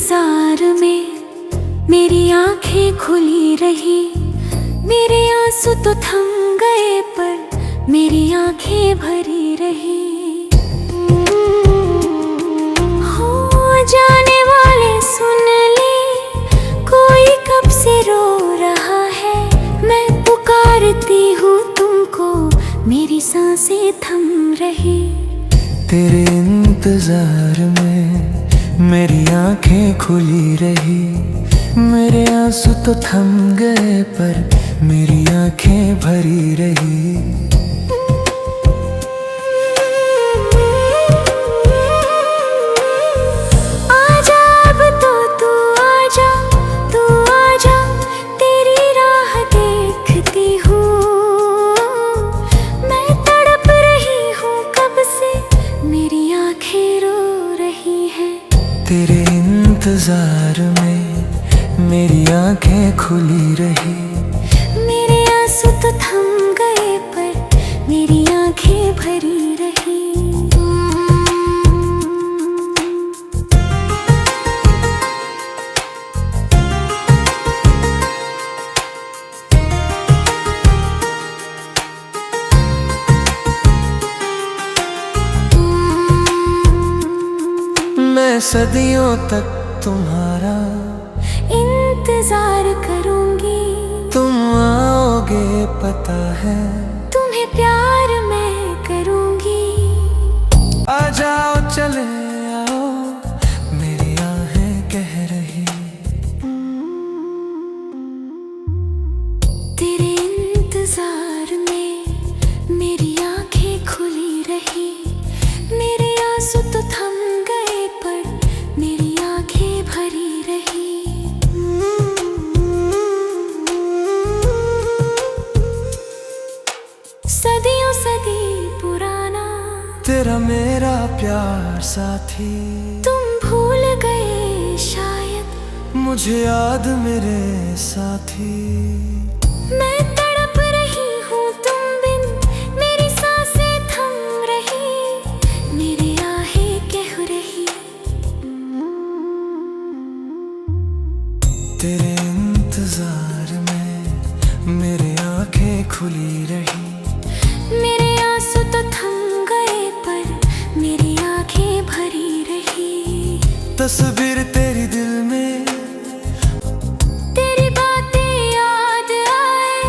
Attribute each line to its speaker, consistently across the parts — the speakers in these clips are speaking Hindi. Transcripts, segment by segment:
Speaker 1: इंतजार में मेरी आंखें खुली रही। मेरे आंसू तो थम गए पर मेरी आंखें भरी रही। हो जाने वाले सुन ले, कोई कब से रो रहा है। मैं पुकारती हूँ तुमको, मेरी सांसें थम रही।
Speaker 2: तेरे इंतजार में मेरी आंखें खुली रही। मेरे आंसू तो थम गए पर मेरी आंखें भरी रही।
Speaker 1: आजा अब तो तू आजा, तू आजा, तेरी राह देखती हूँ। मैं तड़प रही हूँ कब से, मेरी आंखें रो रही हैं।
Speaker 2: तेरे इंतजार में मेरी आंखें खुली रही।
Speaker 1: मेरे आंसू तो थम गए पर मेरी आंखें भरी रही।
Speaker 2: मैं सदियों तक तुम्हारा
Speaker 1: इंतजार करूंगी।
Speaker 2: तुम आओगे पता है,
Speaker 1: तुम्हें प्यार मैं करूंगी।
Speaker 2: आ जाओ चले आओ, मेरी आहें कह रही।
Speaker 1: तेरे इंतजार में मेरी आंखें खुली रही। मेरे आंसू तो थम गए पर मेरी आंखें भरी रही। सदियों सदी पुराना
Speaker 2: तेरा मेरा प्यार साथी।
Speaker 1: तुम भूल गए शायद
Speaker 2: मुझे याद मेरे साथी।
Speaker 1: मैं तड़प रही हूँ तुम बिन, मेरी सांसें थम रही। मेरी आहें कह रही।
Speaker 2: तेरे इंतजार में मेरी आंखें खुली रही।
Speaker 1: मेरे आंसू तो थम गए पर मेरी आंखें भरी रही।
Speaker 2: तस्वीर तेरी दिल में,
Speaker 1: तेरी बातें याद आए।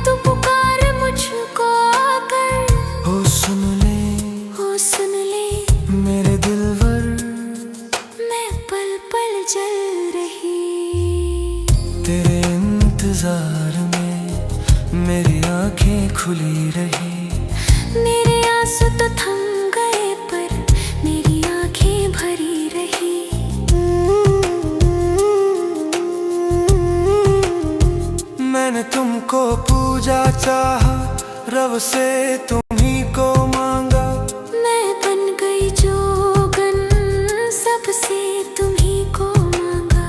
Speaker 1: तू पुकार मुझको आकर,
Speaker 2: हो सुन ले मेरे दिलवर।
Speaker 1: मैं पल पल जल रही।
Speaker 2: तेरे इंतजार में मेरी आंखें खुली रही।
Speaker 1: मेरे आंसू तो थम गए पर मेरी आंखें भरी रही।
Speaker 2: मैंने तुमको पूजा चाहा, रब से तुम्ही को मांगा।
Speaker 1: मैं बन गई जोगन, सबसे तुम्ही को मांगा।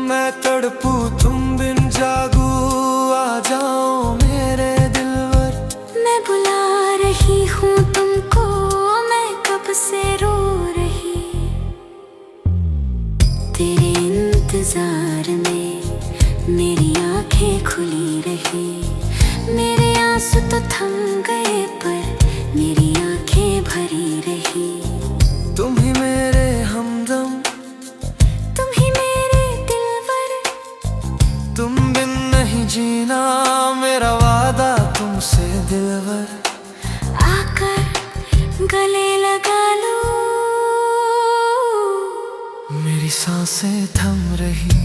Speaker 2: मैं तड़पू तुम बिन जागू, आ जाओ मेरे दिलवर।
Speaker 1: मैं बुला रही हूँ तुमको, मैं कब से रो रही। तेरे इंतजार में मेरी आंखें खुली रही। मेरे आंसू तो थम गए पर मेरी आंखें भरी रही।
Speaker 2: तुम ही मेरे हमदम,
Speaker 1: तुम ही मेरे दिलवर।
Speaker 2: तुम बिन नहीं जीना मेरा वादा तुमसे दिलवर।
Speaker 1: आकर गले लगा लो,
Speaker 2: मेरी सांसें थम रही।